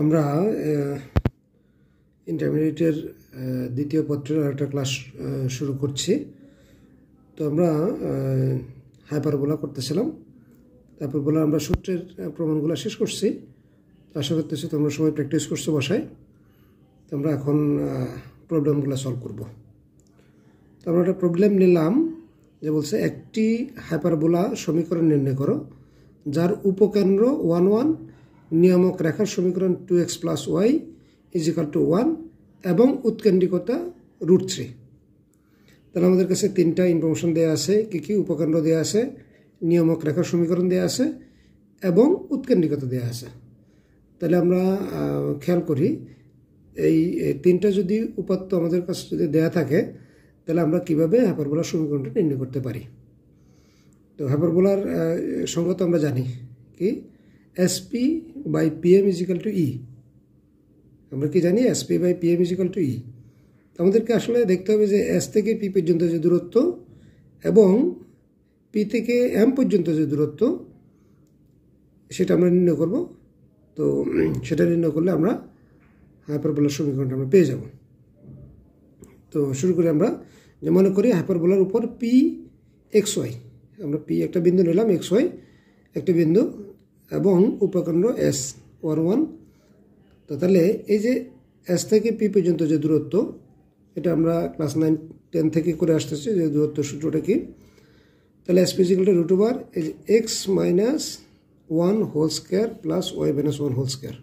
আমরা ইন্টারমিডিয়েটের দ্বিতীয় পত্রের একটা ক্লাস শুরু করছি। তো আমরা হাইপারবোলা করতেছিলাম। হাইপারবোলা আমরা সূত্রের প্রমাণগুলো শেষ করছি। আশা করতেছি তোমরা সবাই প্র্যাকটিস করছো বাসায়। তো আমরা এখন প্রবলেমগুলো সলভ করব। তো আমরা একটা প্রবলেম নিলাম যে বলছে একটি হাইপারবোলা সমীকরণ নির্ণয় করো যার উপকেন্দ্র 1 1, নিয়ামক রেখার সমীকরণ 2x + y = 1 এবং উৎকেন্দ্রিকতা √3। তাহলে আমাদের কাছে তিনটা ইনফরমেশন দেওয়া আছে। কি উপকেন্দ্র দেওয়া আছে, নিয়ামক রেখার সমীকরণ দেওয়া আছে এবং উৎকেন্দ্রিকতা দেওয়া আছে। তাহলে আমরা খেয়াল করি এই তিনটা যদি উপাত্ত আমাদের কাছে যদি দেওয়া থাকে তাহলে আমরা কিভাবে হাইপারবোলার সমীকরণটা নির্ণয় করতে পারি। তো হাইপারবোলার সংজ্ঞা তো আমরা জানি কি, SP/PM = E। আমরা কি জানি SP/PM = E। আমাদেরকে আসলে দেখতে হবে যে S থেকে P পর্যন্ত যে দূরত্ব এবং P থেকে M পর্যন্ত যে দূরত্ব সেটা আমরা নির্ণয় করব। তো সেটা নির্ণয় করলে আমরা হাইপারবোলার সমীকরণটা আমরা পেয়ে যাব। তো শুরু করি আমরা, যে মনে করি হাইপারবোলার উপর P(xy), আমরা P একটা বিন্দু নিলাম, xy একটা বিন্দু এবং উপকেন্দ্র S(1 1). তো তাহলে এই যে S থেকে P পর্যন্ত যে দূরত্ব, এটা আমরা ক্লাস 9 10 থেকে করে আসতেছি যে দূরত্ব সূত্রটা কি। তাহলে SP = x - 1 whole square plus y - 1 whole square.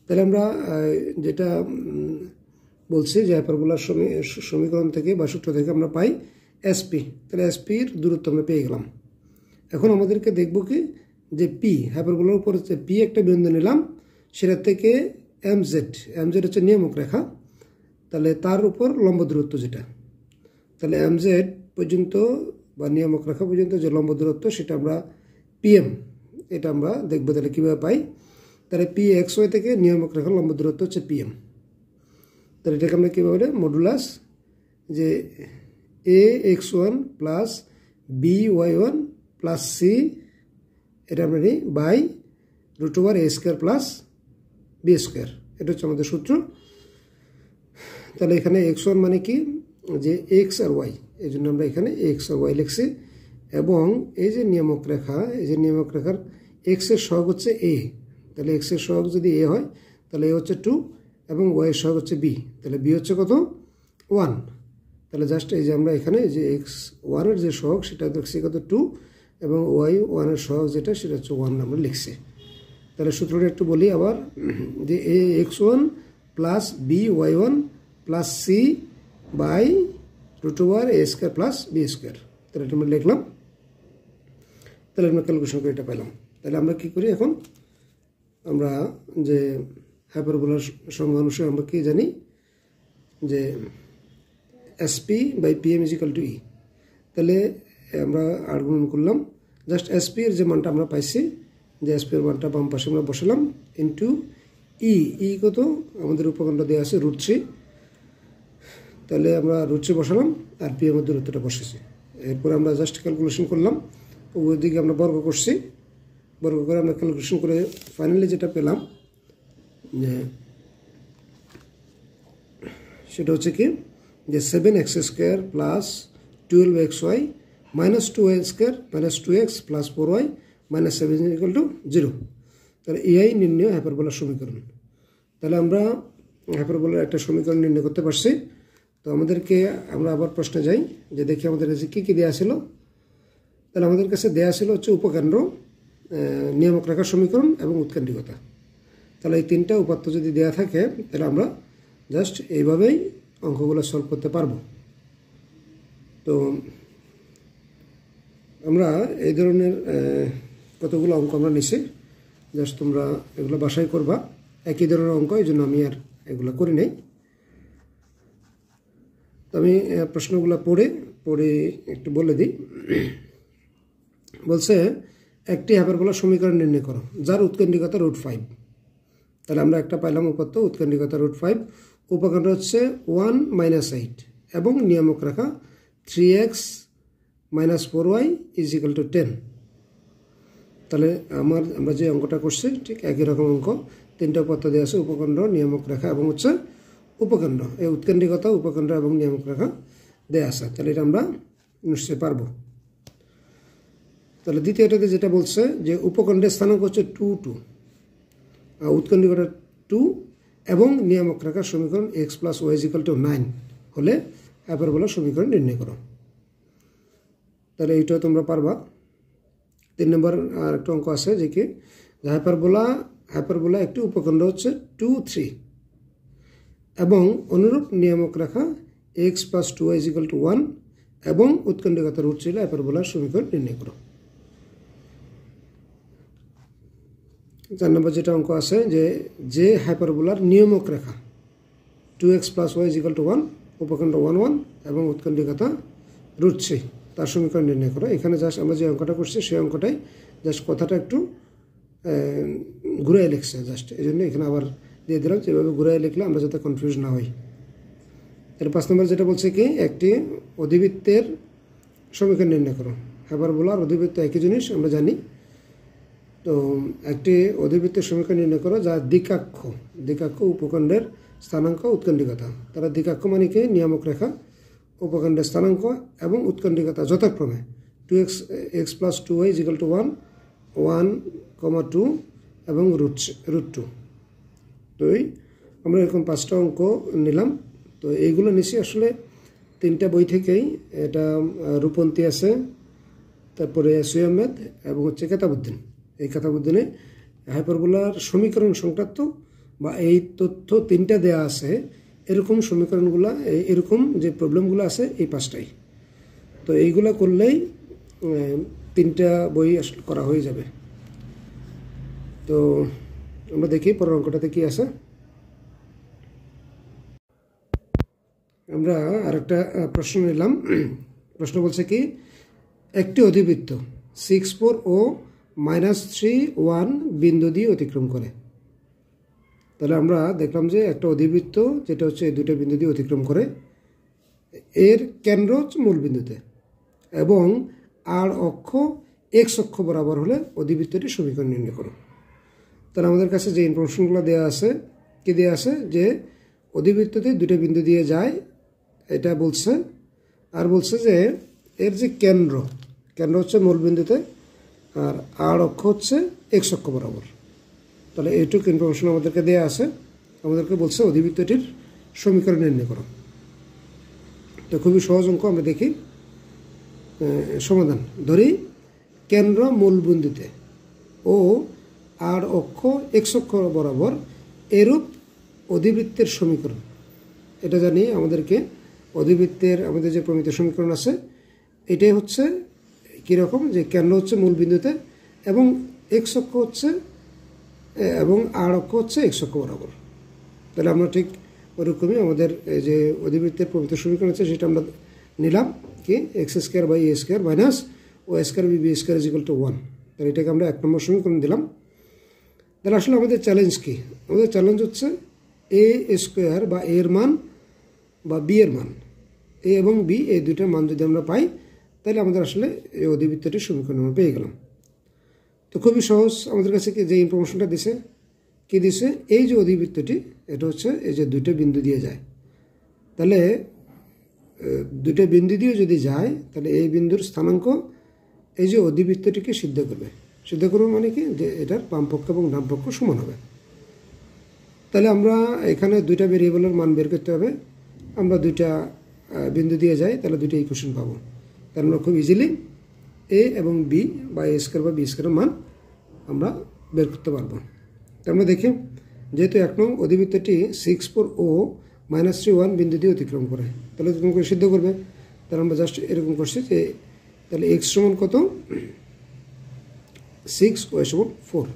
তাহলে আমরা যেটা বলছি যে হাইপারবোলার সমীকরণ থেকে বা সূত্র থেকে আমরা পাই SP। তাহলে SP এর দূরত্ব আমরা পেয়ে গেলাম। এখন আমাদেরকে দেখব কি যে P, হাইপারবোলার উপর হচ্ছে P একটা বিন্দু নিলাম, সেটা থেকে MZ হচ্ছে নিয়ামক রেখা, তাহলে তার উপর লম্ব দূরত্ব যেটা, তাহলে MZ পর্যন্ত বা নিয়ামক রেখা পর্যন্ত যে লম্ব দূরত্ব সেটা আমরা PM, এটা আমরা দেখবো তাহলে কীভাবে পাই। তাহলে PXY থেকে নিয়ামক রেখার লম্ব দূরত্ব হচ্ছে PM। তাহলে এটাকে আমরা কীভাবে মডুলাস যে AX1 + BY1 + C, এটা আমরা নিই বাই √(a² + b²), এটা হচ্ছে আমাদের সূত্র। তাহলে এখানে x1 মানে কি যে x আর y, এই জন্য আমরা এখানে x আর y লিখছি। এবং এই যে নিয়ামক রেখা, এই যে নিয়ামক রেখার x এর সহগ হচ্ছে a, তাহলে x এর সহগ যদি a হয় তাহলে a হচ্ছে 2 এবং y এর সহগ হচ্ছে b, তাহলে b হচ্ছে কত 1। তাহলে জাস্ট এই যে আমরা এখানে যে x1 এর যে সহগ সেটা দেখছি কত 2 এবং y1 এর সহগ যেটা সেটা হচ্ছে 1 আমরা লিখছি। তাহলে সূত্রটা একটু বলি আবার, যে ax1 + by1 + c by √(a² + b²). তাহলে এটা আমরা লিখলাম। তাহলে আমরা ক্যালকুলেশন করে এটা পেলাম। তাহলে আমরা কি করি এখন, আমরা যে হাইপারবোলার সংজ্ঞা অনুসারে আমরা কি জানি যে SP/PM = E। তাহলে আমরা আর্গুমেন্ট করলাম, জাস্ট SP এর যে মানটা আমরা পাইছি, যে SP এর মানটা বাম পাশে আমরা বসালাম ইন্টু E কত আমাদের উপকেন্দ্র দেওয়া আছে √3, তাহলে আমরা √3 বসালাম আর PM এর দূরত্বটা বসেছি। এরপরে আমরা জাস্ট ক্যালকুলেশন করলাম, ওই দিকে আমরা বর্গ করছি, বর্গ করে আমরা ক্যালকুলেশন করে ফাইনালি যেটা পেলাম যে সেটা হচ্ছে কি যে 7x² + 12xy - 2y² - 2x + 4y - 7 = 0। তাহলে এই নির্ণয় হাইপারবোলার সমীকরণ। তাহলে আমরা হাইপারবোলার একটা সমীকরণ নির্ণয় করতে পারছি। তো আমাদেরকে আমরা আবার প্রশ্নে যাই, যে দেখি আমাদের কাছে কী কী দেওয়া ছিল। তাহলে আমাদের কাছে দেওয়া ছিল হচ্ছে উপকেন্দ্র, নিয়ামক রেখার সমীকরণ এবং উৎকেন্দ্রিকতা। তাহলে এই তিনটা উপাত্ত যদি দেওয়া থাকে তাহলে আমরা জাস্ট এইভাবেই অঙ্কগুলো সলভ করতে পারবো। তো আমরা এই ধরনের কতগুলো অঙ্ক আমরা নিছি, জাস্ট তোমরা এগুলো বাসায় করবা, একই ধরনের অঙ্ক, এই জন্য আমি আর এগুলো করি নাই। তো আমি প্রশ্নগুলো পড়ে একটু বলে দিই। বলছে একটি হাইপারবোলার সমীকরণ নির্ণয় করো যার উৎকেন্দ্রিকতা √5। তাহলে আমরা একটা পাইলাম উপাত্ত, উৎকেন্দ্রিকতা √5, উপকেন্দ্র হচ্ছে 1 - 8 এবং নিয়ামক রেখা 3x - 4y = 10। তাহলে আমরা যে অঙ্কটা করছি ঠিক একই রকম অঙ্ক। তিনটা উপাত্ত দেওয়া আছে, উপকেন্দ্র, নিয়ামক রেখা এবং হচ্ছে উপকেন্দ্র। এই উৎকেন্দ্রিকতা, উপকেন্দ্র এবং নিয়ামক রেখা দেওয়া আছে। তাহলে এটা আমরা নিশ্চয়ই পারবো। তাহলে দ্বিতীয়টাতে যেটা বলছে যে উপকেন্দ্রের স্থানাঙ্ক হচ্ছে 2 2, উৎকেন্দ্রিকতা 2 এবং নিয়ামক রেখার সমীকরণ x + y = 9 হলে হাইপারবোলার সমীকরণ নির্ণয় করো। তাহলে এইটাও তোমরা পারবা। 3 নম্বর আর একটা অঙ্ক আছে যে কি হাইপারবোলা একটি উপকেন্দ্র হচ্ছে 2 3 এবং অনুরূপ নিয়ামক রেখা x + 2y = 1 এবং উৎকেন্দ্রিকতা √3 হলে হাইপারবোলার সমীকরণ নির্ণয় করো। 4 নম্বর যেটা অঙ্ক আছে যে হাইপারবোলার নিয়ামক রেখা 2x + y = 1, উপকেন্দ্র 1 1 এবং উৎকেন্দ্রিকতা √3, তার সমীকরণ নির্ণয় করো। এখানে জাস্ট আমরা যে অঙ্কটা করছি সেই অঙ্কটাই জাস্ট কথাটা একটু ঘুরাই লিখছে জাস্ট, এই জন্য এখানে আবার দিয়ে দিলাম, যেভাবে ঘুরাই লিখলে আমরা যাতে কনফিউজ না হই। এর 5 নম্বর যেটা বলছে কি একটি অধিবৃত্তের সমীকরণ নির্ণয় করো। হাইপারবোলার অধিবৃত্ত একই জিনিস আমরা জানি। তো একটি অধিবৃত্তের সমীকরণ নির্ণয় করো যার দ্বিকাক্ষ উপকেন্দ্রের স্থানাঙ্ক উৎকেন্দ্রিকতা। তারা দ্বিকাক্ষ মানে কি নিয়ামক রেখা, উপকেন্দ্রের স্থানাঙ্ক এবং উৎকেন্দ্রিকতা যথাক্রমে 2x + 2y = 1 1, 2 এবং √2। তো আমরা এরকম 5টা অঙ্ক নিলাম। তো এইগুলো নিচ্ছি আসলে 3টা বই থেকেই। এটা রূপন্তী আছে, তারপরে এসইউ আহমেদ এবং হচ্ছে কেতাবউদ্দিন। এই কেতাবউদ্দিনে হাইপারবোলার সমীকরণ সংক্রান্ত বা এই তথ্য 3টা দেয়া আছে, এরকম সমীকরণগুলো, এরকম যে প্রবলেমগুলো আছে এই 5টাই। তো এইগুলো করলেই 3টা বই আসলে করা হয়ে যাবে। তো আমরা দেখি পরের অঙ্কটাতে কি আছে। আমরা আরেকটা প্রশ্ন নিলাম। প্রশ্ন বলছে কি একটি অধিবৃত্ত 6 4 ও -3 1 বিন্দু দিয়ে অতিক্রম করে। তাহলে আমরা দেখলাম যে একটা অধিবৃত্ত যেটা হচ্ছে এই দুটো বিন্দু দিয়ে অতিক্রম করে, এর কেন্দ্র হচ্ছে মূল বিন্দুতে এবং আর অক্ষ x অক্ষ বরাবর হলে অধিবৃত্তটির সমীকরণ নির্ণয় করো। তাহলে আমাদের কাছে যে ইনফরমেশনগুলো দেওয়া আছে, কি দেওয়া আছে যে অধিবৃত্ততে দুটো বিন্দু দিয়ে যায় এটা বলছে, আর বলছে যে এর যে কেন্দ্র হচ্ছে মূল বিন্দুতে আর অক্ষ হচ্ছে x অক্ষ বরাবর। তাহলে এইটুকু ইনফরমেশন আমাদেরকে দেওয়া আছে। আমাদেরকে বলছে অধিবৃত্তটির সমীকরণ নির্ণয় করো। তো খুবই সহজ অঙ্ক, আমরা দেখি সমাধান। ধরি কেন্দ্র মূল বিন্দুতে ও আর অক্ষ x অক্ষ বরাবর এরূপ অধিবৃত্তের সমীকরণ। এটা জানি আমাদেরকে অধিবৃত্তের আমাদের যে প্রমিত সমীকরণ আছে এটাই হচ্ছে কীরকম, যে কেন্দ্র হচ্ছে মূল বিন্দুতে এবং x অক্ষ হচ্ছে এবং আর অক্ষ হচ্ছে x অক্ষ বরাবর। তাহলে আমরা ঠিক ওরকমই আমাদের এই যে অধিবৃত্তের প্রমিত সমীকরণ আছে সেটা আমরা নিলাম কি x² / a² - y² b² = 1। তাহলে এটাকে আমরা 1 নম্বর সমীকরণ দিলাম। তাহলে আসলে আমাদের চ্যালেঞ্জ কি? আমাদের চ্যালেঞ্জ হচ্ছে a² বা a এর মান বা b এর মান, a এবং b এই দুইটার মান যদি আমরা পাই তাহলে আমাদের আসলে এই অধিবৃত্তটির সমীকরণ আমরা পেয়ে গেলাম। তো খুবই সহজ। আমাদের কাছে যে ইনফরমেশনটা দিছে, কি দিছে, এই যে অধিবৃত্তটি এটা হচ্ছে এই যে দুটো বিন্দু দিয়ে যায়। তাহলে দুটো বিন্দু দিয়ে যদি যায় তাহলে এই বিন্দুর স্থানাঙ্ক এই যে অধিবৃত্তটিকে সিদ্ধ করবে। সিদ্ধ করবে মানে কি, যে এটার বাম পক্ষ এবং ডান পক্ষ সমান হবে। তাহলে আমরা এখানে দুইটা ভেরিয়েবলের মান বের করতে হবে। আমরা দুইটা বিন্দু দিয়ে যাই তাহলে দুইটা ইকুয়েশন পাবো। তাহলে আমরা খুব ইজিলি a এবং b বা a² বা b² মান আমরা বের করতে পারবো। তো আমরা দেখি, যেহেতু 1 নং অধিবৃত্তটি 6 4 ও -3 1 বিন্দু দিয়ে অতিক্রম করে, তাহলে অতিক্রম করে সিদ্ধ করবে। তাহলে আমরা জাস্ট এরকম করছি যে তাহলে x সমান কত, 6, y সমান 4।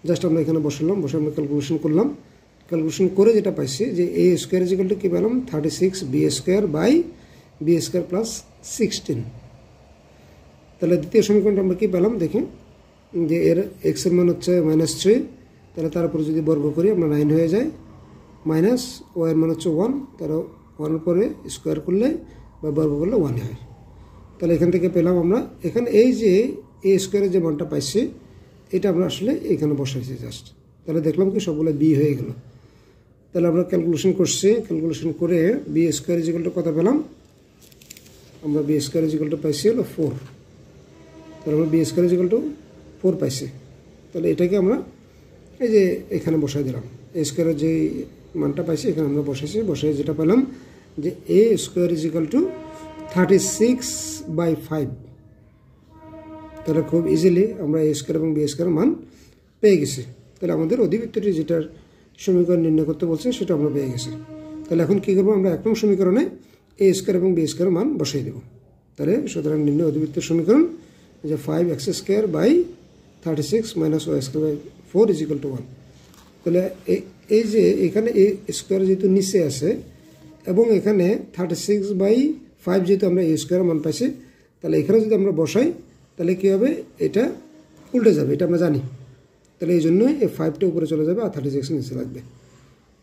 জাস্ট আমরা এখানে বসালাম, বসে আমরা ক্যালকুলেশন করলাম। ক্যালকুলেশন করে যেটা পাইছি যে a² কি পেলাম 36 b² / b² + 16। তাহলে দ্বিতীয় সমীকরণটা আমরা কি পেলাম দেখি, যে এর x এর মান হচ্ছে -3, তাহলে তার উপরে যদি বর্গ করি আমরা 9 হয়ে যায়, মাইনাস y এর মান হচ্ছে 1, তাহলে 1 এর পরে স্কোয়ার করলে বা বর্গ করলে 1 হয়। তাহলে এখান থেকে পেলাম আমরা এখানে এই যে a² যে মানটা পাইছি এটা আমরা আসলে এখানে বসাইছি জাস্ট। তাহলে দেখলাম কি সবগুলো বি হয়ে গেল। তাহলে আমরা ক্যালকুলেশন করছি, ক্যালকুলেশন করে B square is equal to কত পেলাম, আমরা B square is equal to পাইছি হলো 4। তাহলে আমরা B square is equal to 4 পাইছি। তাহলে এটাকে আমরা এই যে এখানে বসাই দিলাম, এ স্কোয়ারের যে মানটা পাইছি এখানে আমরা বসাইছি, বসাই যেটা পেলাম যে এ স্কোয়ার ইজ ইকুয়াল টু 36/5। তাহলে খুব ইজিলি আমরা এ স্কোয়ার এবং বি স্কোয়ারের মান পেয়ে গেছি। তাহলে আমাদের অধিবৃত্তটি যেটার সমীকরণ নির্ণয় করতে বলছে সেটা আমরা পেয়ে গেছি। তাহলে এখন কী করবো, আমরা 1 নং সমীকরণে এ স্কোয়ার এবং বি স্কোয়ারের মান বসাই দেবো। তাহলে সুতরাং নির্ণয় অধিবৃত্তের সমীকরণ যে 5x² / 36 - y² / 4 = 1। তাহলে এই যে এখানে এ স্কোয়ার যেহেতু নিচে আছে এবং এখানে 36/5 যেহেতু আমরা এ স্কোয়ারের মান পাইছি, তাহলে এখানে যদি আমরা বসাই তাহলে কী হবে, এটা উল্টে যাবে, এটা আমরা জানি। তাহলে এই জন্যই এই 5টা উপরে চলে যাবে আর 36 নিচে লাগবে,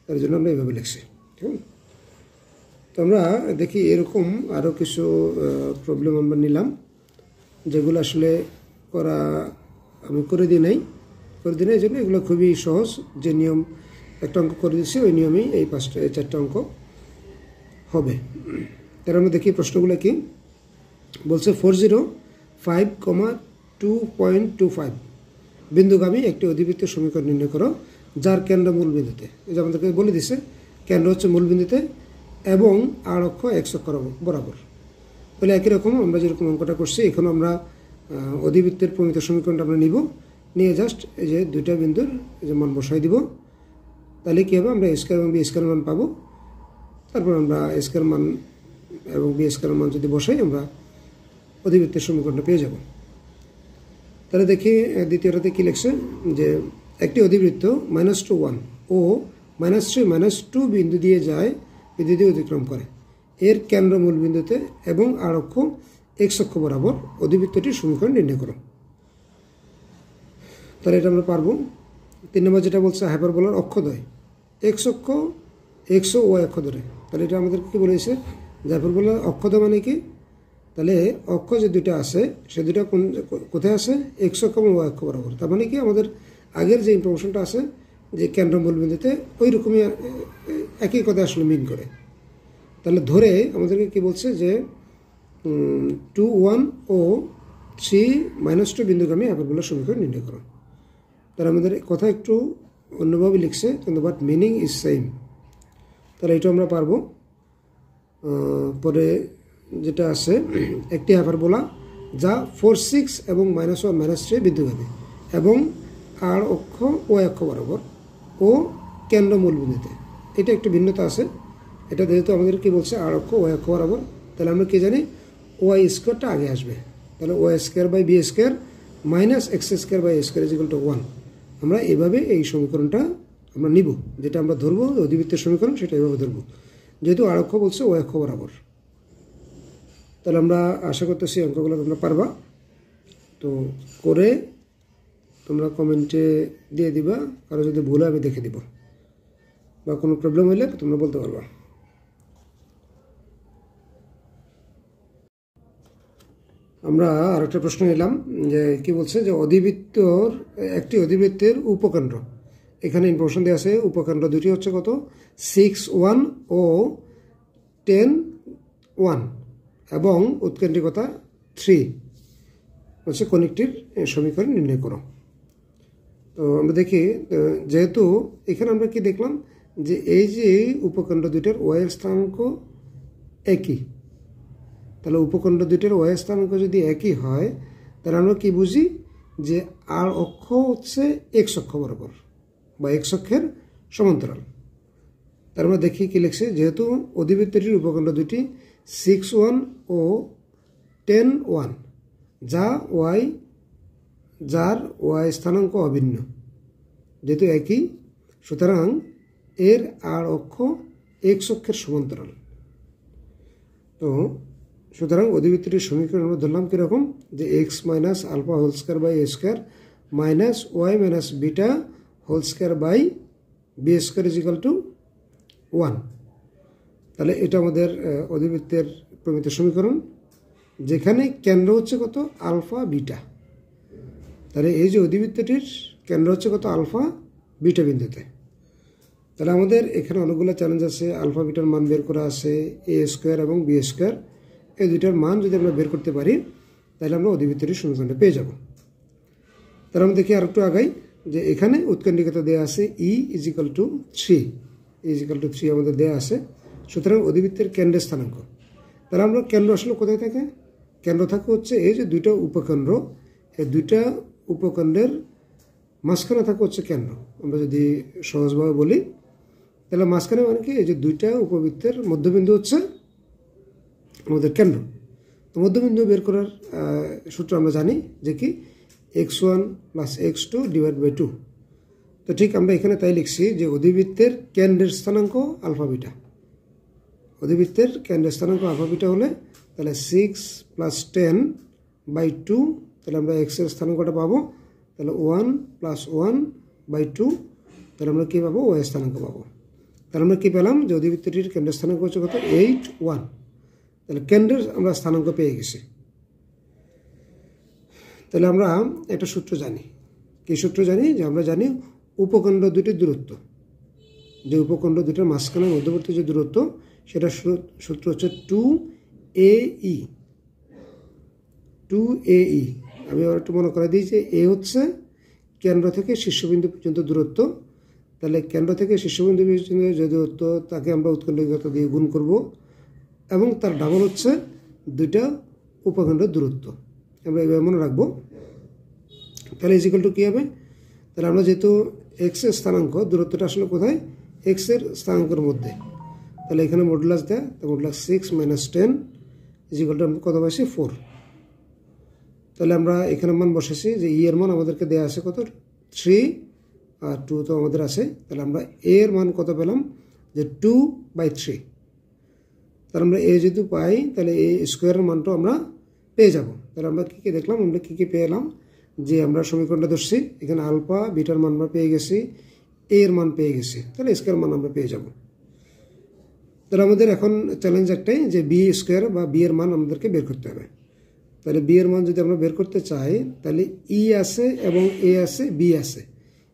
তার জন্য আমরা এইভাবে লিখছি। ঠিক আছে, তো আমরা দেখি এরকম আরও কিছু প্রবলেম আমরা নিলাম যেগুলো আসলে আমি করে দিই নাই, এই জন্য এগুলো খুবই সহজ। যে নিয়ম একটা অঙ্ক করে দিচ্ছি ওই নিয়মেই এই 4টা অঙ্ক হবে। তার আমরা দেখি প্রশ্নগুলো কি বলছে। 405,2.25 বিন্দুগামী একটি অধিবৃত্তের সমীকরণ নির্ণয় করো যার কেন্দ্র মূল বিন্দুতে, এই যে আমাদেরকে বলে দিছে কেন্দ্র হচ্ছে মূল বিন্দুতে এবং আর অক্ষ x অক্ষ বরাবর। তাহলে একই রকম আমরা যেরকম অঙ্কটা করছি এখানে আমরা অধিবৃত্তের প্রমিত সমীকরণটা আমরা নিব, নিয়ে জাস্ট এই যে দুইটা বিন্দুর এই যে মান বসাই দিব। তাহলে কী হবে, আমরা এ স্কোয়ার এবং বি স্কোয়ার মান পাবো। তারপর আমরা এ স্কোয়ার মান এবং বি স্কোয়ার মান যদি বসাই আমরা অধিবৃত্তের সমীকরণটা পেয়ে যাব। তাহলে দেখি দ্বিতীয়টাতে কী লিখছে যে একটি অধিবৃত্ত -2 1 ও -3 -2 বিন্দু দিয়ে অতিক্রম করে, এর কেন্দ্র মূল বিন্দুতে এবং আর অক্ষ x অক্ষ বরাবর অধিবৃত্তটির সমীকরণ নির্ণয় করো। তাহলে এটা আমরা পারবো। 3 নম্বর যেটা বলছে হাইপারবোলার অক্ষদ্বয় x অক্ষ x ও y অক্ষ ধরে। তাহলে এটা আমাদের কি বলেছে, হাইপারবোলার অক্ষদ্বয় মানে কি, তাহলে অক্ষ যে দুটো আছে সে দুটো কোথায় আছে, x অক্ষ এবং y অক্ষ বরাবর। তার মানে কি আমাদের আগের যে ইনফরমেশনটা আছে যে কেন্দ্র মূল বিন্দুতে ওই রকমই একই কথা আসলে মিন করে। তাহলে ধরে আমাদেরকে কি বলছে যে 2 1 ও 3 -2 বিন্দুগামী হাইপারবোলার সমীকরণ নির্ণয় করো। তাহলে আমাদের কথা একটু অন্যভাবে লিখছে কিন্তু বাট মিনিং ইজ সেম। তাহলে এটা আমরা পারবো। পরে যেটা আছে একটি হাইপারবোলা যা 4 6 এবং -1 -3 বিন্দুগামী এবং আর অক্ষ ও অক্ষ বরাবর ও কেন্দ্র মূল বিন্দুতে, এটা একটু ভিন্নতা আছে। এটা যেহেতু আমাদের কি বলছে আর অক্ষ ও অক্ষ বরাবর, তাহলে আমরা কি জানি ওয়াই স্কোয়ারটা আগে আসবে। তাহলে y² / b² - x² / a² = 1। আমরা এভাবে এই সমীকরণটা আমরা নিব, যেটা আমরা ধরবো অধিবৃত্তের সমীকরণ সেটা এভাবে ধরবো, যেহেতু আর অক্ষ বলছে ও অক্ষ বরাবর। তাহলে আমরা আশা করতেছি অঙ্কগুলো তোমরা পারবা। তো করে তোমরা কমেন্টে দিয়ে দিবা, কারো যদি ভুল হয় আমি দেখে দিব, বা কোনো প্রবলেম হলে তোমরা বলতে পারবা। আমরা আরেকটা প্রশ্ন নিলাম যে কি বলছে যে একটি অধিবৃত্তের উপকেন্দ্র, এখানে ইনফরমেশন দেওয়া আছে উপকেন্দ্র দুটি হচ্ছে কত 6 1 ও 10 1 এবং উৎকেন্দ্রিকতা 3 হচ্ছে কনিকটির সমীকরণ নির্ণয় করো। তো আমরা দেখি যেহেতু এখানে আমরা কি দেখলাম যে এই যে উপকেন্দ্র দুইটার ওয়ের স্থানাঙ্ক একই, তাহলে উপকেন্দ্র দুইটার ওয়ের স্থানাঙ্ক যদি একই হয় তাহলে আমরা কি বুঝি যে আর অক্ষ হচ্ছে x অক্ষ বরাবর বা x অক্ষের সমান্তরাল। তার আমরা দেখি কি লিখছে, যেহেতু অধিবৃত্তটির উপকেন্দ্র দুটি 6 1 ও 10 1 যার ওয়াই স্থানাঙ্ক অভিন্ন, যেহেতু একই সুতরাং এর আর অক্ষ x অক্ষের সমান্তরাল। তো সুতরাং অধিবৃত্তটির সমীকরণ আমরা ধরলাম কীরকম যে x - α² / a² - y - β² / b² = 1। তাহলে এটা আমাদের অধিবৃত্তের প্রমিত সমীকরণ, যেখানে কেন্দ্র হচ্ছে কত আলফা বিটা। তাহলে এই যে অধিবৃত্তটির কেন্দ্র হচ্ছে কত আলফা বিটা বিন্দুতে। তাহলে আমাদের এখানে অনেকগুলো চ্যালেঞ্জ আছে, আলফা বিটার মান বের করা আছে, এ স্কোয়ার এবং বি স্কোয়ার, এই দুইটার মান যদি আমরা বের করতে পারি তাহলে আমরা অধিবৃত্তের সমীকরণটা পেয়ে যাব। তাহলে আমরা দেখি আর একটু আগাই যে এখানে উৎকেন্দ্রিকতা দেওয়া আছে ই ইজিক্যাল টু 3 আমাদের দেওয়া আছে। সুতরাং অধিবৃত্তের কেন্দ্রের স্থানাঙ্ক, তাহলে আমরা কেন্দ্র আসলে কোথায় থাকে? কেন্দ্র থাকে হচ্ছে এই যে দুইটা উপকেন্দ্র, এই দুইটা উপকেন্দ্রের মাঝখানে থাকে হচ্ছে কেন্দ্র। আমরা যদি সহজভাবে বলি তাহলে মাঝখানে মানে কি, এই যে দুইটা উপবৃত্তের মধ্যবিন্দু হচ্ছে আমাদের কেন্দ্র। তো মধ্যবিন্দু বের করার সূত্র আমরা জানি যে কি x1 plus x2 divide by 2। তো ঠিক আমরা এখানে তাই লিখছি যে অধিবৃত্তের কেন্দ্রের স্থানাঙ্ক আলফা বিটা, অধিবৃত্তের কেন্দ্রের স্থানাঙ্ক আলফা বিটা হলে তাহলে 6 প্লাস 10 বাই 2, তাহলে আমরা x এর স্থানাঙ্কটা পাবো তাহলে 1 প্লাস 1 বাই 2, তাহলে আমরা কী পাবো? y এর স্থানাঙ্ক পাবো। তাহলে আমরা কী পেলাম যে অধিবৃত্তটির কেন্দ্রের স্থানাঙ্ক হচ্ছে কত? 8 1। তাহলে কেন্দ্রের আমরা স্থানাঙ্ক পেয়ে গেছি। তাহলে আমরা একটা সূত্র জানি, কী সূত্র জানি? যে আমরা জানি উপকেন্দ্র দুটির দূরত্ব, যে উপকেন্দ্র দুটির মাঝখানে মধ্যবর্তী যে দূরত্ব সেটা সূত্র হচ্ছে 2AE। আমি আবার একটু মনে করে দিই যে এ হচ্ছে কেন্দ্র থেকে শীর্ষবিন্দু পর্যন্ত দূরত্ব। তাহলে কেন্দ্র থেকে শীর্ষবিন্দু পর্যন্ত যে দূরত্ব তাকে আমরা উৎকেন্দ্রিকতা দিয়ে গুণ করব, এবং তার ডাবল হচ্ছে দুইটা উপকেন্দ্রের দূরত্ব। আমরা এভাবে মনে রাখবো। তাহলে ইজিক্যাল টু কী হবে? তাহলে আমরা যেহেতু এক্স এর স্থানাঙ্ক, দূরত্বটা আসলে কোথায়? এক্স এর স্থানাঙ্কের মধ্যে। তাহলে এখানে মডুলাস দেয়, তো মডুলাস 6 মাইনাস 10 ইজিক্যাল টু আমরা কত পাইছি? 4। তাহলে আমরা এখানে মান বসেছি যে ই এর মান আমাদেরকে দেওয়া আছে কত? 3 আর 2 তো আমাদের আছে। তাহলে আমরা এ এর মান কত পেলাম? যে 2/3। তাহলে আমরা এ যেহেতু পাই তাহলে এ স্কোয়ারের মানটাও আমরা পেয়ে যাব। তাহলে আমরা কী কী দেখলাম? আমরা কী কী পেলাম? যে আমরা সমীকরণটা ধরছি, এখানে আলফা বিটার মান আমরা পেয়ে গেছি, এ এর মান পেয়ে গেছি, তাহলে স্কোয়ার মান আমরা পেয়ে যাব। তাহলে আমাদের এখন চ্যালেঞ্জ একটাই যে বি স্কোয়ার বা বি এর মান আমাদেরকে বের করতে হবে। তাহলে বি এর মান যদি আমরা বের করতে চাই তাহলে ই আছে এবং এ আছে, বি আছে,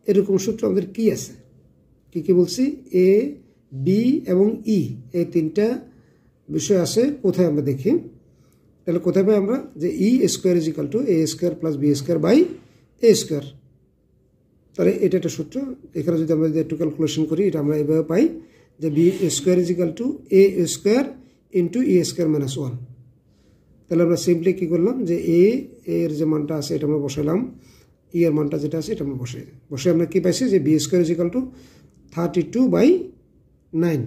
এরকম সূত্র আমাদের কি আছে? কি বলছি? এ, বি এবং ই, এই তিনটা বিষয় আছে। কোথায় আমরা দেখি? তাহলে কোথায় পাই আমরা? যে e square is equal to A square plus b square by a square. তাহলে এটা একটা সূত্র। এখানে যদি আমরা একটু ক্যালকুলেশন করি, এটা আমরা এভাবে পাই যে B square is equal to A square into E square minus 1। তাহলে আমরা সিম্পলি কী করলাম যে এর যে মানটা আছে এটা আমরা বসাইলাম, ই এর মানটা যেটা আছে এটা আমরা বসে আমরা কী পাইছি? যে B square is equal to 32/9।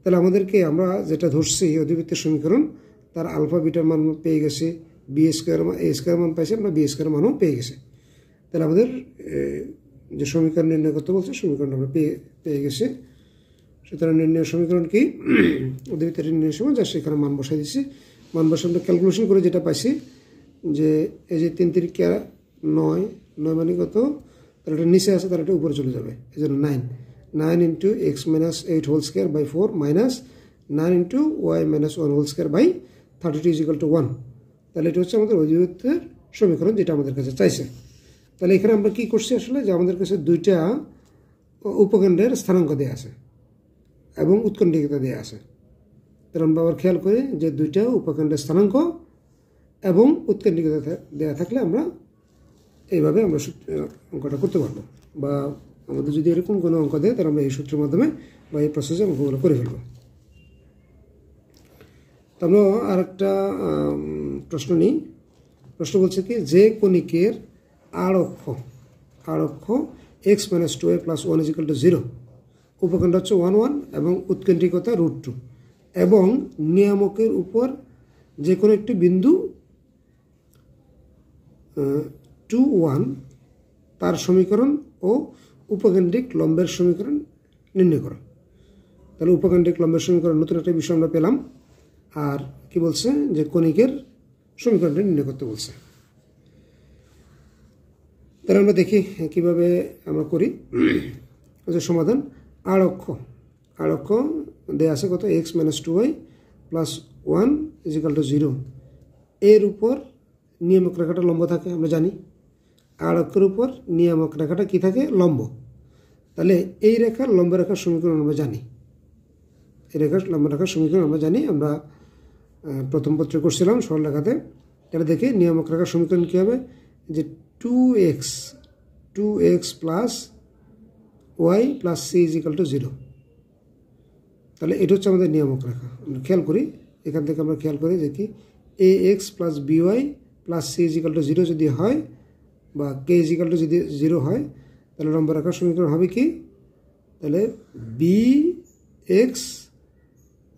তাহলে আমাদেরকে আমরা যেটা ধরছি অধিবৃত্তের সমীকরণ, তার আলফা বিটার মান পেয়ে গেছে, বি স্কোয়ার এ স্কোয়ার মান পাইছে, আমরা বি স্কোয়ার মানও পেয়ে গেছে। তাহলে আমাদের যে সমীকরণ নির্ণয় করতে বলছে সমীকরণটা আমরা পেয়ে গেছি। সুতরাং নির্ণয় সমীকরণ কি? অধিবৃত্তের নির্ণয় সময় যা সেখানে মান বসাই দিচ্ছি। মান বসে আমরা ক্যালকুলেশন করে যেটা পাইছি যে এই যে 3 3 9 মানে কত? তাহলে এটা নিচে আছে, তাহলে এটা উপরে চলে যাবে, এই জন্য 9 into x minus 8 whole square by 4 minus 9 into y minus 1 whole square by 32 is equal to 1। তাহলে এটা হচ্ছে আমাদের অধিবৃত্তের সমীকরণ যেটা আমাদের কাছে চাইছে। তাহলে এখানে আমরা কী করছি আসলে? যে আমাদের কাছে দুইটা উপকেন্দ্রের স্থানাঙ্ক দেওয়া আছে এবং উৎকেন্দ্রিকতা দেওয়া আছে। তাহলে আমরা আবার খেয়াল করি যে দুইটা উপকেন্দ্রের স্থানাঙ্ক এবং উৎকেন্দ্রিকতা দেওয়া থাকলে আমরা এইভাবে আমরা অঙ্কটা করতে পারবো, বা আমাদের যদি এরকম কোনো অঙ্ক দেয় তাহলে আমরা এই সূত্রের মাধ্যমে বা এই প্রসেসে অঙ্কগুলো করে ফেলবো। আমরা আর একটা প্রশ্ন নিই। প্রশ্ন বলছে কি, যে কণিকের আড়ক্ষ x minus 2a plus 1 is equal to 0, উপকেন্দ্র হচ্ছে 1 1 এবং উৎকেন্দ্রিকতা √2, এবং নিয়ামকের উপর যে কোনো একটি বিন্দু 2 1, তার সমীকরণ ও উপকেন্দ্রিক লম্বের সমীকরণ নির্ণয় করো। তাহলে উপকেন্দ্রিক লম্বের সমীকরণ নতুন একটা বিষয় আমরা পেলাম। আর কি বলছে? যে কণিকের সমীকরণটা নির্ণয় করতে বলছে। তাহলে আমরা দেখি কিভাবে আমরা করি। সমাধান, আড়ক্ষ দেয়া আছে কত? X minus 2y plus 1 is equal to 0। এর উপর নিয়ামক রেখাটা লম্ব থাকে, আমরা জানি। আড়ক্ষের উপর নিয়ামক রেখাটা কি থাকে? লম্ব। তাহলে এই রেখার লম্ব রেখার সমীকরণ আমরা জানি, এই রেখার লম্ব রেখার সমীকরণ আমরা জানি, আমরা প্রথম পত্রে করছিলাম সরল রেখাতে। তাহলে দেখি নিয়ামক রেখার সমীকরণ কী হবে, যে 2x plus y plus c is equal two 0। তাহলে এটা হচ্ছে আমাদের নিয়ামক রেখা। খেয়াল করি, এখান থেকে আমরা খেয়াল করি যে কি ax plus by plus c is equal two 0 যদি হয়, বা k ইজ ইকাল টু যদি 0 হয়, তাহলে লম্ব রেখার সমীকরণ হবে কি, তাহলে bx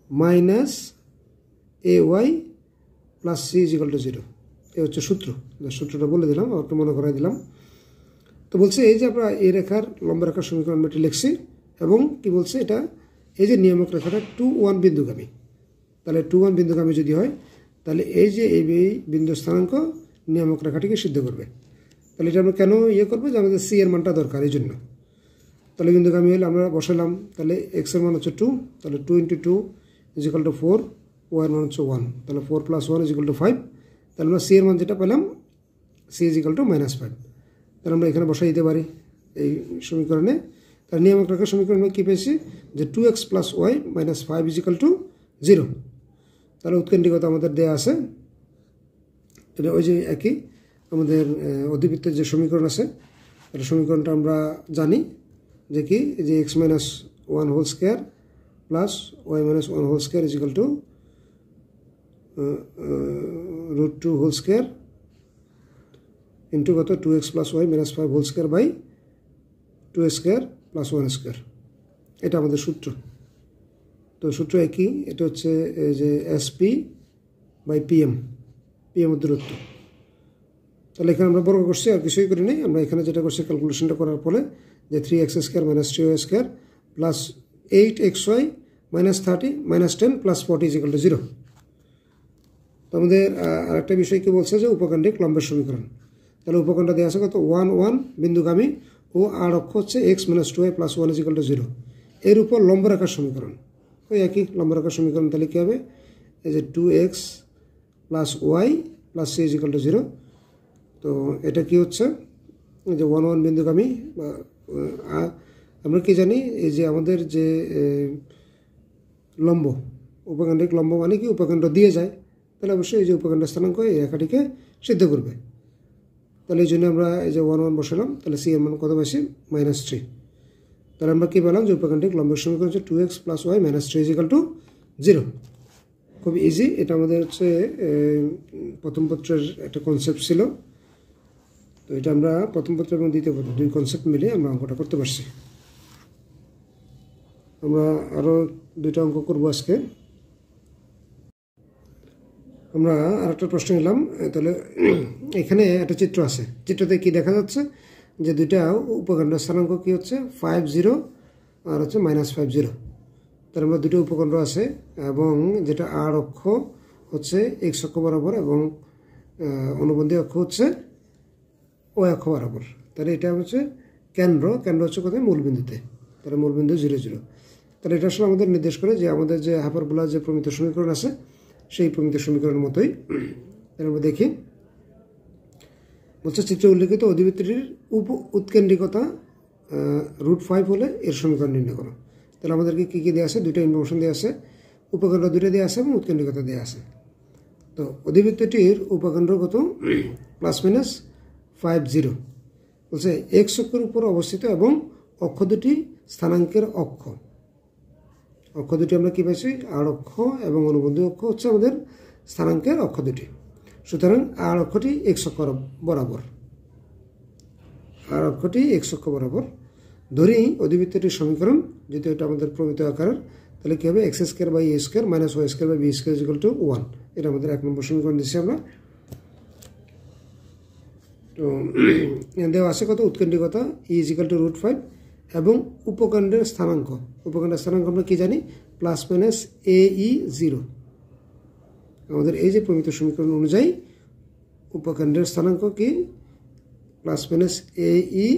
minus ay plus c is equal two 0। এই হচ্ছে সূত্র, সূত্রটা বলে দিলাম, একটু মনে করাই দিলাম। তো বলছে এই যে আমরা এই রেখার লম্ব রেখার সমীকরণ আমরা এটি লিখছি, এবং কি বলছে এটা, এই যে নিয়ামক রেখাটা 2-1 বিন্দুগামী। তাহলে 2-1 বিন্দুগামী যদি হয়, তাহলে এই যে এই বিন্দু স্থানাঙ্ক নিয়ামক রেখাটিকে সিদ্ধ করবে। তাহলে এটা আমরা কেন করবো, যে আমাদের c এর মানটা দরকার এই জন্য। তাহলে বিন্দুগামী হলে আমরা বসালাম, তাহলে x এর মান হচ্ছে 2, তাহলে 2 × 2 ইজ ইকাল টু 4, y এর মান হচ্ছে 1, তাহলে 4 + 1 ইজ ইকাল টু 5। তাহলে আমরা c এর মান যেটা পেলাম, c ইজ ইকাল টু -5। তাহলে আমরা এখানে বসাই দিতে পারি এই সমীকরণে। তার নিয়ামক রেখার সমীকরণে কী পেয়েছি, যে 2x + y - 5 is equal two 0। তাহলে উৎকেন্দ্রিকতা আমাদের দেয়া আছে, এটা ওই যে একই আমাদের অধিবৃত্তের যে সমীকরণ আছে, তাহলে সমীকরণটা আমরা জানি যে কি, যে x - 1 whole square plus y - 1 whole square is equal to √2 whole square into কত 2x + y - 5 whole square by 2 square plus 1 square. এটা আমাদের সূত্র। তো সূত্র একই, এটা হচ্ছে যে SP/PM, PM এর দূরত্ব। তাহলে এখানে আমরা বর্গ করছি, আর কিছুই করি নাই। আমরা এখানে যেটা করছি ক্যালকুলেশনটা করার পরে, যে 3x² - 3y² plus 8xy - 30 - 10 + 40 is equal two 0। তো আমাদের আরেকটা বিষয় কি বলছে, যে উপকেন্দ্রিক লম্বের সমীকরণ। তাহলে উপকেন্দ্র দেওয়া আছে কত, 1-1 বিন্দুগামী, ও আর অক্ষ হচ্ছে x - 2y + 1 is equal two 0। এর উপর লম্ব রেখার সমীকরণ, ওই একই লম্ব রেখার সমীকরণ। তাহলে কী হবে, এই যে 2x + y + c is equal two 0। তো এটা কি হচ্ছে, যে 1-1 বিন্দুগামী, বা আমরা কি জানি, এই যে আমাদের যে লম্ব, উপকেন্দ্রিক লম্ব মানে কি, উপকেন্দ্র দিয়ে যায়, তাহলে অবশ্যই এই যে উপকেন্দ্র স্থানাঙ্ক এই রেখাটিকে সিদ্ধ করবে। তাহলে এই জন্য আমরা এই যে 1-1 বসালাম, তাহলে c এর মান কত পাইছি, -3। তাহলে আমরা কী পেলাম, যে উপকেন্দ্রিক লম্বের সমীকরণ হচ্ছে 2x + y - 3 is equal two 0। খুব ইজি। এটা আমাদের হচ্ছে প্রথম পত্রের একটা কনসেপ্ট ছিল। তো এটা আমরা প্রথম পত্র এবং দ্বিতীয় পত্র দুই কনসেপ্ট মিলে আমরা অঙ্কটা করতে পারছি। আমরা আরও দুইটা অঙ্ক করব আজকে। আমরা আরেকটা প্রশ্ন নিলাম। তাহলে এখানে একটা চিত্র আছে, চিত্রতে কি দেখা যাচ্ছে, যে দুইটা উপকেন্দ্র স্থানাঙ্ক কি হচ্ছে 50 আর হচ্ছে -50। তার আমরা দুটো উপকেন্দ্র আছে, এবং যেটা আর অক্ষ হচ্ছে x অক্ষ বরাবর, এবং অনুবন্ধী অক্ষ হচ্ছে y অক্ষ বরাবর। তাহলে এটা হচ্ছে কেন্দ্র হচ্ছে কোথায়, মূলবিন্দুতে। তাহলে মূলবিন্দু 0, 0। তাহলে এটা আসলে আমাদের নির্দেশ করে যে আমাদের যে হাইপারবোলা যে প্রমিত সমীকরণ আছে, সেই প্রমিত সমীকরণের মতোই। তাহলে আমরা দেখি, বলছে চিত্রে উল্লেখিত অধিবৃত্তটির উৎকেন্দ্রিকতা √5 হলে এর সমীকরণ নির্ণয় করো। তাহলে আমাদেরকে কী কী দেওয়া আছে, দুইটা ইনফরমেশন দেওয়া আছে, উপকেন্দ্র দুইটা দেওয়া আছে এবং উৎকেন্দ্রিকতা দেওয়া আছে। তো অধিবৃত্তটির উপকেন্দ্র কত, ±50, বলছে x অক্ষের উপর অবস্থিত, এবং অক্ষ দুটি স্থানাঙ্কের অক্ষ। অক্ষ দুটি আমরা কী পাইছি, আর অক্ষ এবং অনুবন্ধী অক্ষ হচ্ছে আমাদের স্থানাঙ্কের অক্ষ দুটি। সুতরাং আর অক্ষটি x অক্ষ বরাবর, আর অক্ষটি x অক্ষ বরাবর। ধরি অধিবৃত্তটির সমীকরণ, যদি এটা আমাদের প্রমিত আকারের, তাহলে কী হবে, x² / a² - y² / b² is equal two 1। এটা আমাদের 1 নম্বর সমীকরণ দিচ্ছি আমরা। তো দেওয়া আছে কত, উৎকেন্দ্রিকতা e ইজ ইকুয়াল টু √5, এবং উপকেন্দ্রের স্থানাঙ্ক, উপকেন্দ্রের স্থানাঙ্ক আমরা কি জানি, ±AE0। আমাদের এই যে প্রমিত সমীকরণ অনুযায়ী উপকেন্দ্রের স্থানাঙ্ক কি, ±AE0।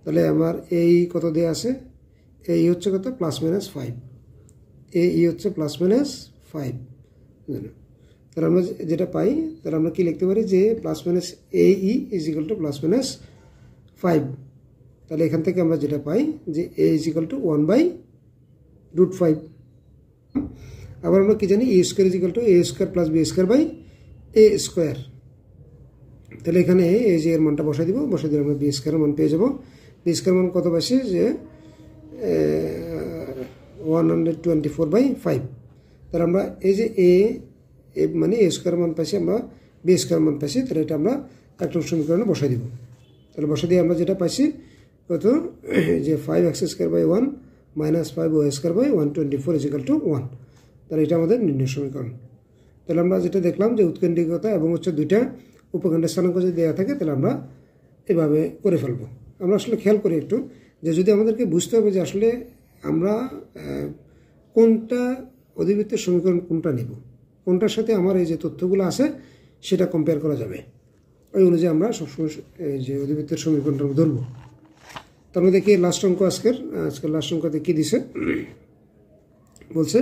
তাহলে আমার এই কত দেওয়া আছে, এই হচ্ছে কত, +-5, এই হচ্ছে +-5। তাহলে আমরা যেটা পাই, তাহলে আমরা কি লিখতে পারি, যে +-AE ইজ ইকুয়াল টু +-5। তাহলে এখান থেকে আমরা যেটা পাই যে a = 1/√5। আবার আমরা কি জানি a² = a² + b² / a²। তাহলে এখানে এই যে এর মানটা বসাই দিব, বসাই দিলে আমরা b² এর মান পেয়ে যাব। b² মান কত পাইছি যে 124/5। তাহলে আমরা এই যে a মানে a² মান পাইছি, আমরা b² মান পাইছি, তাহলে এটা আমরা 1 নং সমীকরণে বসাই দিব। তাহলে বসাই দিয়ে আমরা যেটা পাইছি কত যে 5x² / 1 - 5y² / 124 = 1। তাহলে এটা আমাদের নির্ণয় সমীকরণ। তাহলে আমরা যেটা দেখলাম যে উৎকেন্দ্রিকতা এবং হচ্ছে দুইটা উপকেন্দ্রের স্থানাঙ্ক যদি দেওয়া থাকে তাহলে আমরা এভাবে করে ফেলবো। আমরা আসলে খেয়াল করি একটু যে যদি আমাদেরকে বুঝতে হবে যে আসলে আমরা কোনটা অধিবৃত্তের সমীকরণ কোনটা নিব, কোনটার সাথে আমার এই যে তথ্যগুলো আছে সেটা কম্পেয়ার করা যাবে, ওই অনুযায়ী আমরা সবসময় এই যে অধিবৃত্তের সমীকরণটা ধরবো। তার মধ্যে দেখি লাস্ট অঙ্ক আজকের লাস্ট অঙ্কতে কি দিছে বলছে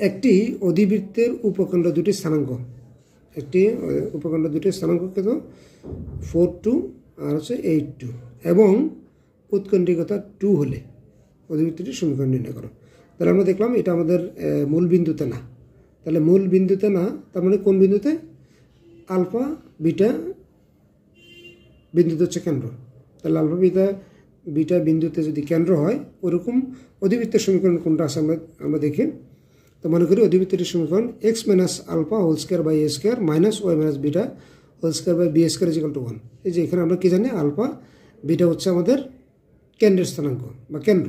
একটি অধিবৃত্তের উপকেন্দ্র দুটি স্থানাঙ্ক, একটি উপকেন্দ্র দুটি স্থানাঙ্ক কত 4, 2 আর হচ্ছে 8, 2 এবং উৎকেন্দ্রিকতা 2 হলে অধিবৃত্তটির সমীকরণ নির্ণয় করো। তাহলে আমরা দেখলাম এটা আমাদের মূল বিন্দুতে না, তাহলে মূল বিন্দুতে না তার মানে কোন বিন্দুতে? আলফা বিটা বিন্দুতে হচ্ছে কেন্দ্র। তাহলে আলফা বিটা বিন্দুতে যদি কেন্দ্র হয় ওরকম অধিবৃত্তের সমীকরণ কোনটা আছে আমরা দেখি। তো মনে করি অধিবৃত্তটির সমীকরণ x - α² / a² - y - β² / b² = 1। এই যে এখানে আমরা কি জানি আলফা বিটা হচ্ছে আমাদের কেন্দ্রের স্থানাঙ্ক বা কেন্দ্র।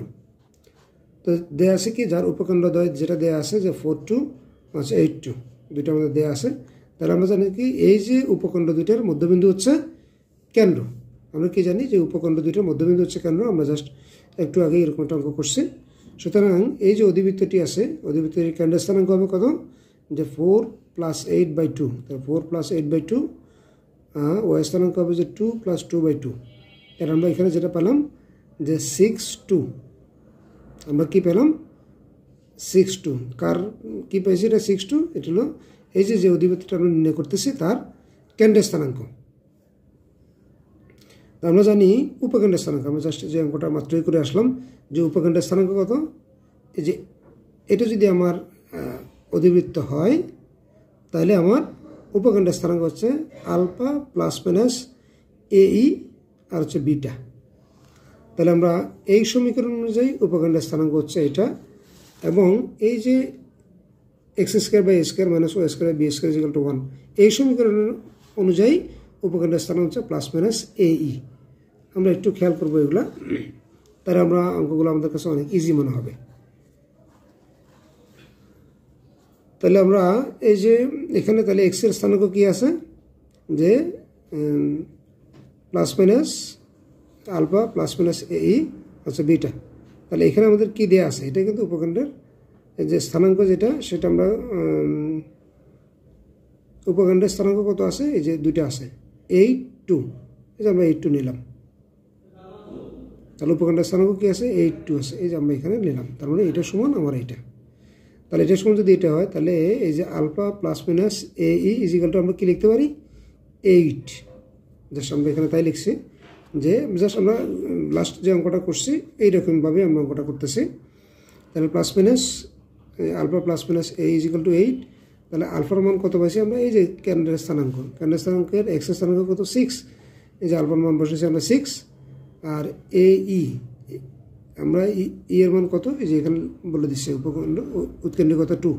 তো দেয়া আছে কি যার উপকেন্দ্রদ্বয় যেটা দেয়া আছে যে 4, 2 আচ্ছা 8, 2 দুইটা আমাদের দেয়া আছে। তাহলে আমরা জানি কি এই যে উপকেন্দ্র দুইটার মধ্যবিন্দু হচ্ছে কেন্দ্র। আমরা কি জানি যে উপকেন্দ্র দুইটার মধ্যবিন্দু হচ্ছে কেন্দ্র, আমরা জাস্ট একটু আগে এরকম একটা অঙ্ক করছি। সুতরাং এই যে অধিবৃত্তটি আছে অধিবৃত্তটির কেন্দ্রের স্থানাঙ্ক হবে কত যে 4 + 8/2। তাহলে 4 + 8/2 ওয়াই স্থানাঙ্ক হবে যে 2 + 2/2। এর আমরা এখানে যেটা পেলাম যে 6, 2। আমরা কি পেলাম 6, 2। কার কি পেয়েছি এটা 6, 2? এটা হলো এই যে অধিবৃত্তটা আমরা নির্ণয় করতেছি তার কেন্দ্রের স্থানাঙ্ক। আমরা জানি উপকেন্দ্রের স্থানাঙ্ক, আমরা জাস্ট যে অঙ্কটা মাত্রই করে আসলাম যে উপকেন্দ্রের স্থানাঙ্ক কত, এই যে এটা যদি আমার অধিবৃত্ত হয় তাহলে আমার উপকেন্দ্রের স্থানাঙ্ক হচ্ছে আলফা ± AE আর হচ্ছে বিটা। তাহলে আমরা এই সমীকরণ অনুযায়ী উপকেন্দ্রের স্থানাঙ্ক হচ্ছে এটা, এবং এই যে x² / a² - y² / b² = 1 এই সমীকরণ অনুযায়ী উপকেন্দ্রের স্থানাঙ্ক হচ্ছে ± AE। আমরা একটু খেয়াল করবো এগুলা, তাহলে আমরা অঙ্কগুলো আমাদের কাছে অনেক ইজি মনে হবে। তাহলে আমরা এই যে এখানে তাহলে x এর স্থানাঙ্ক কি আছে যে ± α ± AE আচ্ছা বিটা। তাহলে এখানে আমাদের কি দেয়া আছে, এটা কিন্তু উপকেন্দ্রের যে স্থানাঙ্ক যেটা সেটা আমরা উপকেন্দ্রের স্থানাঙ্ক কত আছে, এই যে দুইটা আছে 8, 2। এই যে আমরা 8, 2 নিলাম। তাহলে উপকেন্দ্রের স্থানাঙ্ক কি আছে 8, 2 আছে, এই যে আমরা এখানে নিলাম। তার মানে এটা সমান আমার এইটা। তাহলে এটা সমান যদি এটা হয় তাহলে এই যে আলফা ± AE = আমরা কি লিখতে পারি 8। জাস্ট আমরা এখানে তাই লিখছি যে জাস্ট আমরা লাস্ট যে অঙ্কটা করছি এইরকমভাবে আমরা অঙ্কটা করতেছি। তাহলে আলফা ± AE = 8। তাহলে আলফার মান কত পাইছি আমরা, এই যে কেন্দ্রের স্থানাঙ্কের x এর স্থানাঙ্ক কত 6, এই যে আলফার মান বসেছি আমরা 6। আর AE আমরা ই এর মান কত, এই যে এখানে বলে দিচ্ছে উৎকেন্দ্রিকতা 2।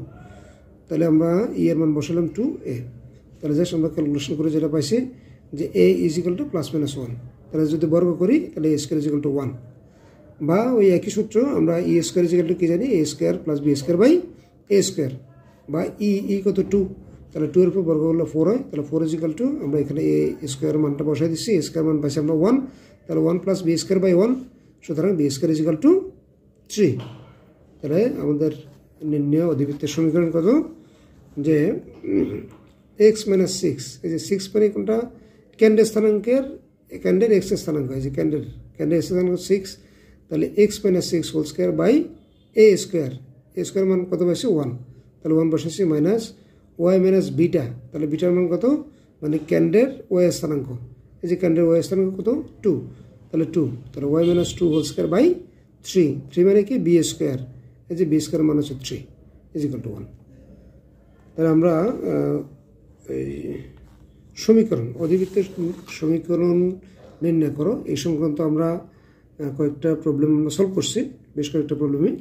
তাহলে আমরা ই এর মান বসালাম 2a। তাহলে জাস্ট আমরা ক্যালকুলেশন করে যেটা পাইছি যে a = ± 1। তাহলে যদি বর্গ করি তাহলে a² = 1, বা ওই একই সূত্র আমরা e² কি জানি a² + b² / a², বা ই কত 2। তাহলে 2 এর উপর বর্গ করলে 4 হয়। তাহলে 4 = আমরা এখানে a² মানটা বসাই দিচ্ছি, a² মান পাইছি আমরা 1। তাহলে 1 + b² / 1, সুতরাং b² = 3। তাহলে আমাদের নির্ণয় অধিবৃত্তের সমীকরণ কত যে x - 6। এই যে 6 মানে কোনটা কেন্দ্রের স্থানাঙ্কের কেন্দ্রের x এর স্থানাঙ্ক, এই যে কেন্দ্রের x এর স্থানাঙ্ক 6। তাহলে x - 6² / a², মান কত পাইছি 1। তাহলে 1 বসাচ্ছি মাইনাস y - বিটা। তাহলে বিটার মান কত, মানে কেন্দ্রের y এর স্থানাঙ্ক, এই যে কেন্দ্রের y এর স্থানাঙ্ক কত 2। তাহলে 2, তাহলে y minus 2 whole square by 3, 3 মানে কি বি স্কোয়ার, এই যে বি স্কোয়ার মান হচ্ছে 3 ইজ ইকুয়াল টু 1। তাহলে আমরা এই সমীকরণ, অধিবৃত্তের সমীকরণ নির্ণয় করো এই সংক্রান্ত আমরা কয়েকটা প্রবলেম সলভ করছি, বেশ কয়েকটা প্রবলেমই।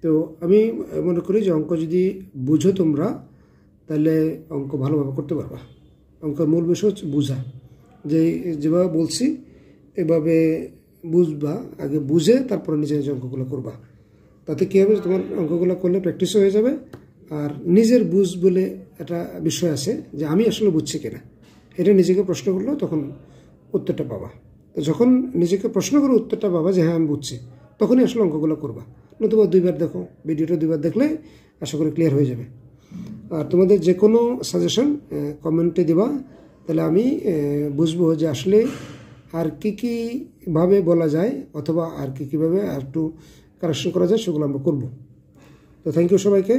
তো আমি মনে করি যে অঙ্ক যদি বুঝো তোমরা তাহলে অঙ্ক ভালোভাবে করতে পারবা। অঙ্কের মূল বিষয় হচ্ছে বোঝা, যে যেভাবে বলছি এভাবে বুঝবা, আগে বুঝে তারপরে নিজে নিজে অঙ্কগুলো করবা। তাতে কী হবে, তোমার অঙ্কগুলো করলে প্র্যাকটিসও হয়ে যাবে। আর নিজের বুঝ বলে একটা বিষয় আছে, যে আমি আসলে বুঝছি কিনা, এটা নিজেকে প্রশ্ন করলেও তখন উত্তরটা পাবা। তো যখন নিজেকে প্রশ্ন করে উত্তরটা পাবা যে হ্যাঁ আমি বুঝছি, তখনই আসলে অঙ্কগুলো করবা। নতুবা 2বার দেখো, ভিডিওটা 2বার দেখলে আশা করি ক্লিয়ার হয়ে যাবে। আর তোমাদের যে কোনো সাজেশন কমেন্টে দিবা, তাহলে আমি বুঝবো যে আসলে আর কীভাবে বলা যায়, অথবা আর কীভাবে আর একটু কারেকশন করা যায়, সেগুলো আমরা করব। তো থ্যাংক ইউ সবাইকে।